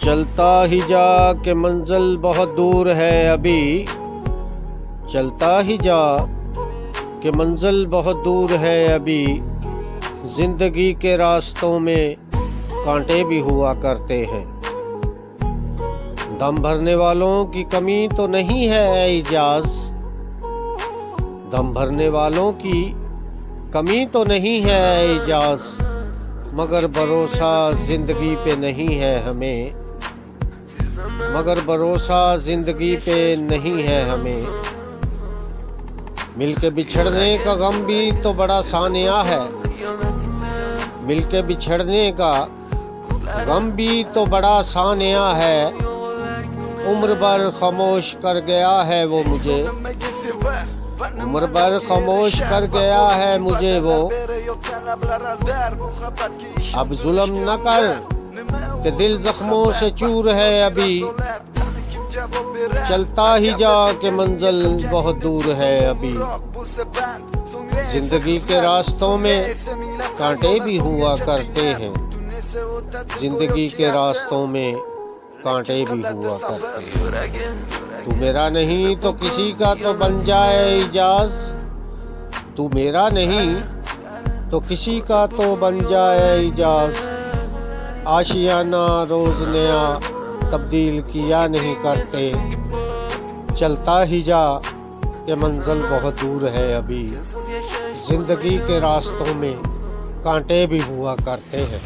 चलता ही जा के मंजिल बहुत दूर है अभी, चलता ही जा के मंजिल बहुत दूर है अभी। जिंदगी के रास्तों में कांटे भी हुआ करते हैं। दम भरने वालों की कमी तो नहीं है इजाज, दम भरने वालों की कमी तो नहीं है इजाज, मगर भरोसा जिंदगी पे नहीं है हमें, मगर भरोसा जिंदगी पे नहीं है हमें। मिलके बिछड़ने का गम भी तो बड़ा सानिया है, मिलके बिछड़ने का गम भी तो बड़ा सानिया है। उम्र भर खामोश कर गया है वो मुझे, उम्र भर खामोश कर गया है मुझे वो। अब जुल्म न कर कि दिल जख्मों से चूर है अभी, चलता ही जा के मंजिल बहुत दूर है अभी। जिंदगी के रास्तों में कांटे भी हुआ करते हैं, जिंदगी के रास्तों में कांटे भी हुआ करते हैं। तू मेरा नहीं तो किसी का तो बन जाए इजाज, तू मेरा नहीं तो किसी का तो बन जाए इजाज। आशियाना रोज नया तब्दील किया नहीं करते, चलता ही जा के मंजिल बहुत दूर है अभी। जिंदगी के रास्तों में कांटे भी हुआ करते हैं।